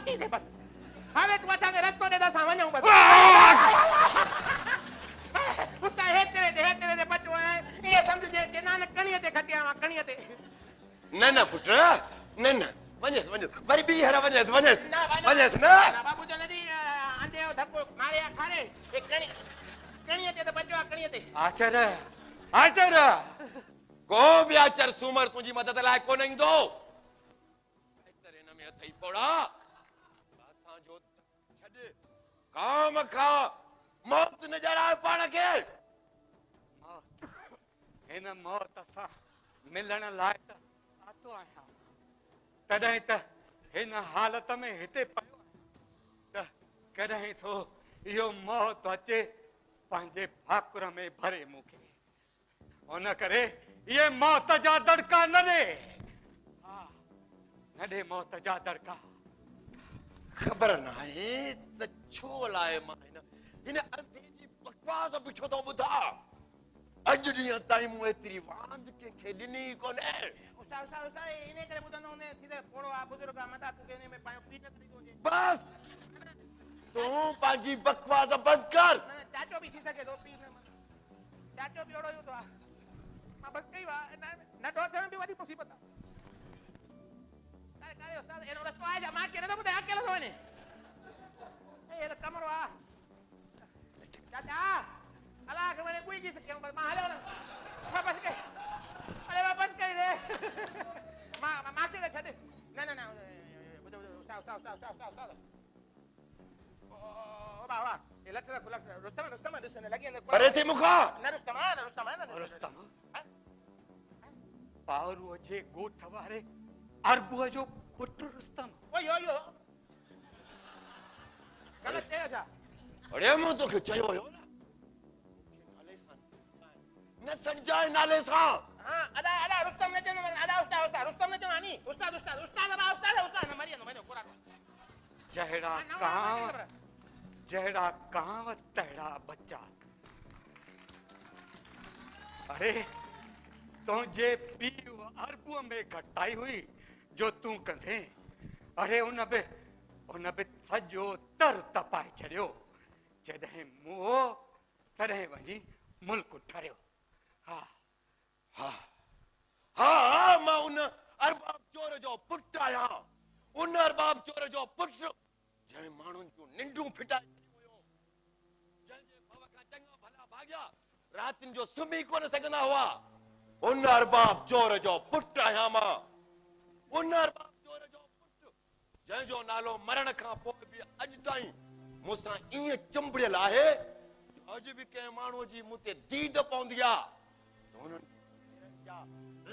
पटी दे बस हावे तू असा के रस्तो दे दसा वणो बस पुता हेतरे दे बचो है ये समझ जे नानक कणिए ते खटिया वा कणिए ते न पुट न वञेस वरी बि हर वञेस न बाबू जो नदी आंदे धक्को मारे खारे एक कणिए ते बचो कणिए ते आचार्य को भी आचार सूमर तुझी मदद लाइ कोन ईंदो एतरे न में अथई पोड़ा असां जो छॾ काम खा मौत न जराए पाण खे हिन मौत सां मिलण लाइ त आतो आहियां तॾहिं त हिन हालत में हिते पियो आहियां त कॾहिं थो इहो मौत अचे पंहिंजे भाकुर में भरे मूंखे उन करे ये मौत जा दड़का न दे न दे मौत जा दड़का खबर न आहे त छो लाए मां हिन अर्धी जी बकवास बिठो तो ॿुधा अॼु ॾींहं ताईं मूं एतिरी वांद कंहिंखे ॾिनी कोन्हे उस्ताद इने करे ॿुधंदो ने सीधे पोड़ो आ बुजुर्ग आ मता तू केने में पायो पीट करी दोजे बस तूं पंहिंजी बकवास बंदि कर चाचो भी थी सके तो पी चाचो भी ओड़ो तो मां बस कई वा न तो थियण भी वॾी मुसीबत आहे करे उस्ताद एनो रस्तो आहे जा मां के न ॿुधाए अकेलो थो वञे ए त कमरो आ चाचा अला के मैंने कोई की सके मां हलो ना मां बस के अरे मां बस कर दे मां के छॾ न बुझो उस्ताद ओ बाबा ये लट रुस्तम ॾिसने लगी अंदर परे थी मुखा न रुस्तम पावरूअ जे ॻोठ वारे अरबूअ जो पुट रुस्तम ओ यो गलत चयो छा अरे मूं तोखे चयो हुयो न नाले सां न सम्झाए नाले सां हां अदा रुस्तम ने चयो अदा उस्ताद रुस्तम ने चयो आनी उस्ताद न मरियो पूरा जहड़ा कांव तहड़ा बच्चा अरे तुझे पीउ अरबूअ में घटाई हुई जो तू कंदे अरे उन बि सॼो तर तपाए छॾियो जॾहिं मुओ तॾहिं वञी मुल्क ठरियो हा मां उन अरबाब चोर जो पुट आहियां उन अरबाब चोर जो पुट जंहिं माण्हुनि जूं निंडूं फिटाए छॾियूं हुयो जंहिंजे भव खां चङा भला भाॻिया रातिनि जो सुम्ही कोन सघंदा हुआ उन अरबाब चोर जो पुट आहियां मां उन अरबाब चोर जो पुट जंहिंजो नालो मरण खां पोइ बि अॼु ताईं मूंसां ईअं चुंबड़ियल आहे अॼु बि कंहिं माण्हूअ जी मूं ते दीद पवंदी आहे त हुननि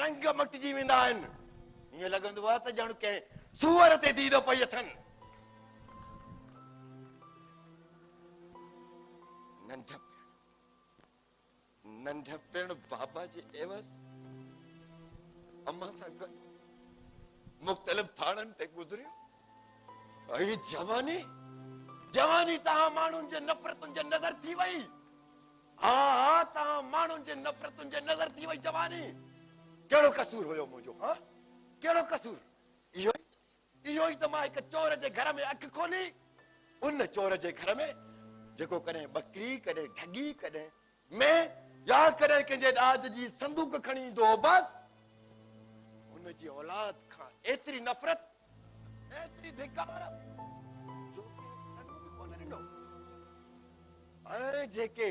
रंग मटिजी वेंदा आहिनि ईअं लॻंदो आहे त ॼण कंहिं सूअर ते दीद पई अथनि नंढपिण बाबा जे एवज़ अम्मा सां गॾु मुख़्तलिफ़ थाणनि ते गुज़रियो ऐं जवानी तव्हां माण्हुनि जे नफ़रतुनि जे नज़र थी वई हा तव्हां माण्हुनि जे नफ़रतुनि जे नज़र थी वई जवानी कहिड़ो कसूर हुयो मुंहिंजो हा कहिड़ो कसूर इहो ई त मां हिकु चोर जे घर में अखि खोली उन चोर जे घर में जेको कॾहिं बकरी कॾहिं ठगी कॾहिं में या कॾहिं कंहिंजे ॾाज जी संदूक खणी ईंदो बस हुनजी औलाद खां एतिरी नफ़रत एतिरी धिकार जो कोन ॾिनो ऐं जेके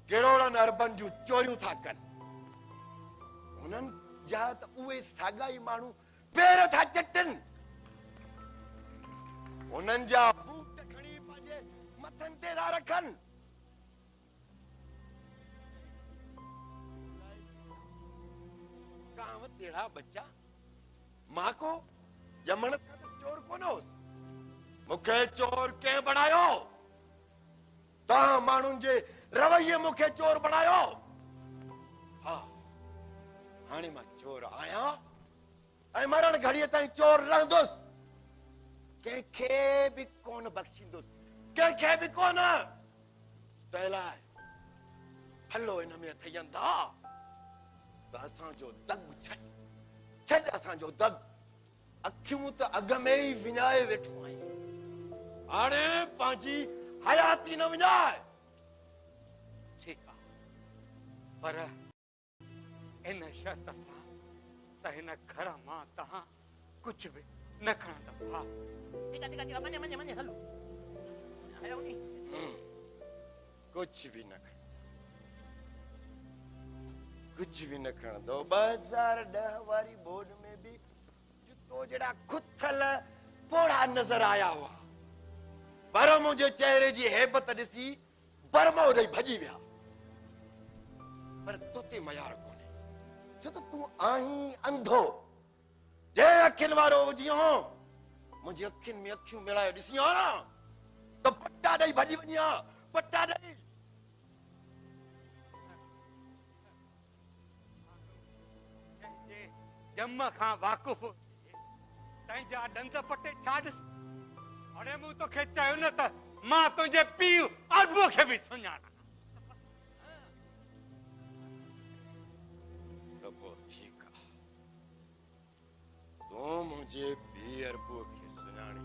किरोड़नि अरबनि जूं चोरियूं था कनि हुननि जा त उहे साॻा ई माण्हू पेर था चटनि हुननि जा बूट खणी पंहिंजे मथनि ते था रखनि कांव तेड़ा बच्चा मां को ॼमण चोर कोन होसि मूंखे चोर कंहिं बणायो तव्हां माण्हुनि जे रवैये मूंखे चोर बणायो हा हाणे मां चोर आहियां ऐं मरण घड़ीअ ताईं चोर रहंदुसि कंहिंखे बि कोन बख़्शींदुसि कंहिंखे बि कोन तंहिं हलो हिन में अथई त असांजो दग छॾ असांजो दग अखियूं त अॻ में ई विञाए वेठो आहियूं हाणे पंहिंजी हयाती न विञाए। ठीकु आहे, पर इन शर्त सां त हिन घर मां तव्हां कुझु बि न खणंदा। ठीकु आहे मञे मञे मञे हलो हलो नी कुछ भी न खण, कुछ भी न खणंदो। 2010 वारी बोर्ड में भी जुतो जड़ा खुथल पोड़ा नजर आया हुआ, पर मुझे चेहरे जी हेबत ॾिसी बर्मा उॾई भॼी विया। पर तोते मयार कोन्हे, छो त तूं आहीं अंधो। जे अखियुनि वारो हुजी हो, मुंहिंजी अखियुनि में अखियूं मिलाए ॾिसी हा न त पट्टा ॾेई भॼी वञी हा, पट्टा ॾेई। जंहिंजे ॼम खां वाक़ुफ़ तंहिंजा ॾंद पटे छा ॾिस। हाणे मूं तोखे चयो न त मां तुंहिंजे पीउ अरबो खे बि सुञाणा। त पोइ ठीकु आहे, तूं मुंहिंजे पीउ अरबो खे सुञाणी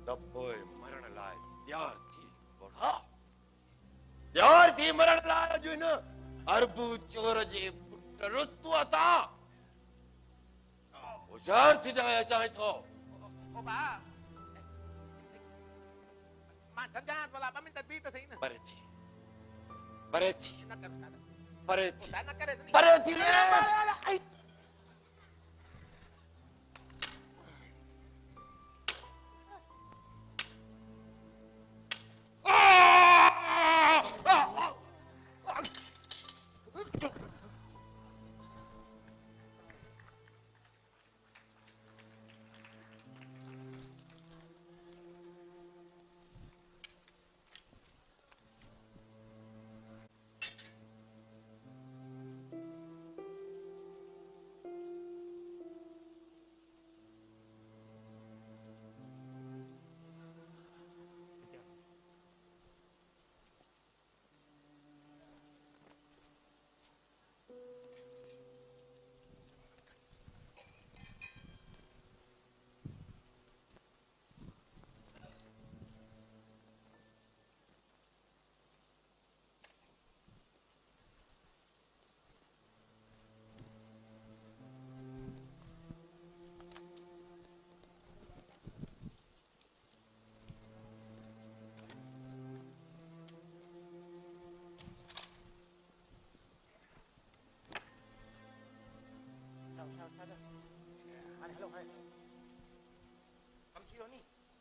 त पोइ मरण लाइ तयार थी पड़ा। तयार थी मरण लाइ अॼु हिन अरबू चोर जे पुट रुस्तू अता होशियार थी जाए चाहे थो। ओ बा मां सम्झां भला 2 मिंट बीह त सही न। परे थी, परे थी, न कर दादा परे थी, न करे परे थी रे।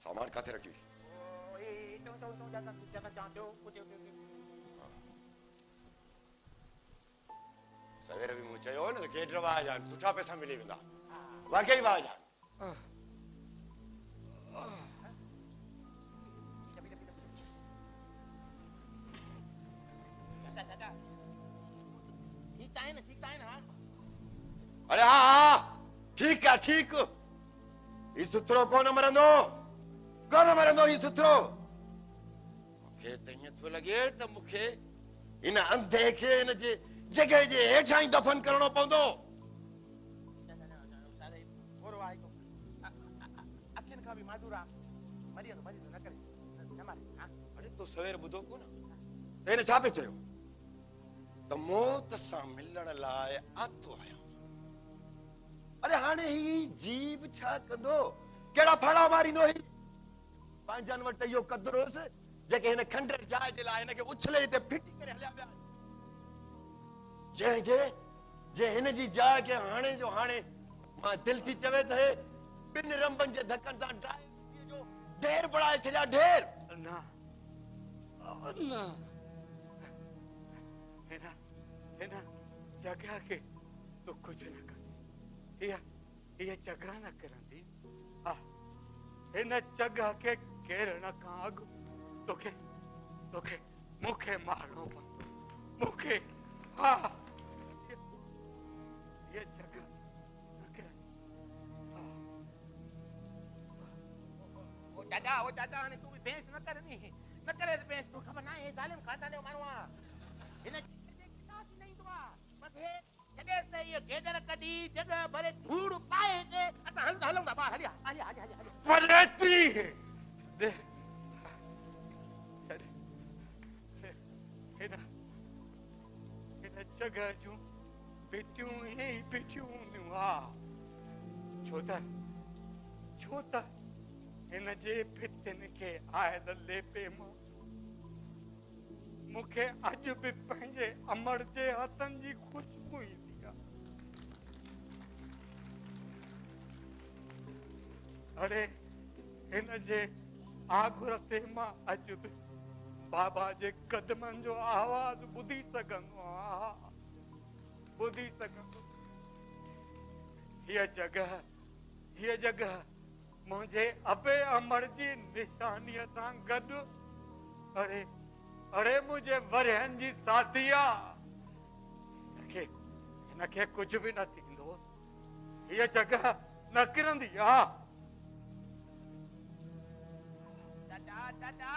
सामान काथे रखी? सवेरे भी मुझे चयो न गेट रवा जान सुठा पैसा मिली वेंदा। वाकई वाह जान। ठीक है ना। अरे हाँ ठीक है ठीक। ई सुथरो कौन मरंदो, कौन मरंदो ई सुथरो। मूंखे त ईअं थो लॻे त मूंखे इन अंधे खे इन जे जॻह जे हेठां ई दफ़न करणो पवंदो। अखियुनि खां बि माजूर आहे, मरी न करे न मारे। अरे तो सवेर ॿुधो कोन त हिन छा पियो चयो त मौत सां मिलण लाइ आतो आहियां। अरे हाणे ही जीव छा कंदो, कहिड़ा फाड़ा मारींदो ही। पंहिंजनि वटि इहो कदुरुस जेके हिन खंडर जाइ जे लाइ हिनखे उछले ते फिटी करे हलिया विया। जे हिन जी जाइ खे हाणे जो हाणे मां दिलि थी चवे त 2 रंबनि जे धकनि सां ड्राइव जो ढेर बणाए छॾिया ढेर। न हिन जॻह खे तूं कुझु न कर। इहा जॻह न किरंदी। हिन जॻह खे किरण खां अॻु तोखे मूंखे मारणो पवंदो। मूंखे हा इहा जॻह न किरंदी। ओ चाचा हाणे तूं बि बेंस न कर नी, न करे बेंस। तूं ख़बर ना हे ज़ालिम खानदान जो माण्हू आहे। हिन गिलास न ईंदो आहे बस हे जॾहिं त इहो गेदर कढी जॻह भरे धूड़ पाए ते असां हलूं था ॿाहिरि। हलिया परेती जगह जूं भितियूं ईअं ई बीठियूं हूंदियूं हा। छो त हिन जे भितियुनि खे आयल लेपे मां मूंखे अॼु बि पंहिंजे अमड़ जे हथनि जी खुशबू ईंदी आहे। अड़े हिन जे आगुर ते मां अॼु बि बाबा जे कदमनि जो आवाज़ ॿुधी सघंदो आहियां, ॿुधी सघंदो। हीअ जगह मुंहिंजे अबे अमड़ जी निशानीअ सां गॾु अड़े मुंहिंजे वरियनि जी साथी आहे। हिनखे कुझु बि न थींदो, हीअ जगह न किरंदी आहे। चाचा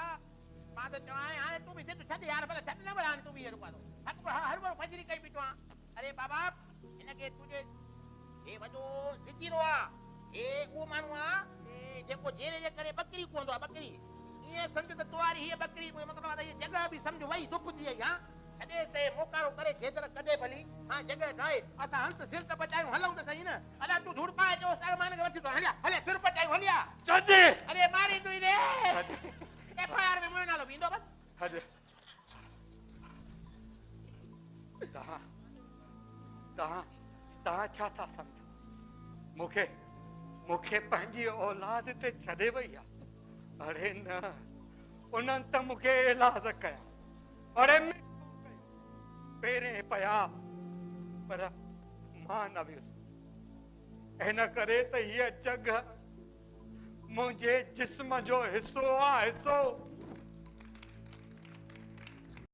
मां तो चवां हाणे तूं बि जिद छॾ यार, भले छॾ न भले हाणे तूं बि रुका थो हर बार फजरी कई बीठो आहे। अरे बाबा हिनखे तुंहिंजे हे वॾो ज़िदीरो आहे, हे उहो माण्हू आहे जेको जेरे जे करे बकरी कोंदो आहे, बकरी ईअं सम्झ त तुआरी हीअ बकरी मतिलबु आहे हीअ जगह बि सम्झ वई दुख थी वई। हा छॾे ते मोकारो करे खेतर कढे भली हा जगह ठाहे असां हंस सिर त पचायूं हलूं त सही न। अला तूं झूठ पाए जो सामान खे वठी तो हलिया हले सिर पचायूं हलिया छॾे। अरे मारी तू रे एफआईआर में मुंहिंजो नालो बींदो बस। हले तव्हां छा था सम्झो? मूंखे पंहिंजी औलाद ते छॾे वई आहे। अरे न, उन्हनि त मूंखे इलाज कया, अरे पेरें पया, पर मां न वियुसि। हिन करे त हीअ जगह मुंहिंजे जिस्म जो हिसो आहे, हिसो।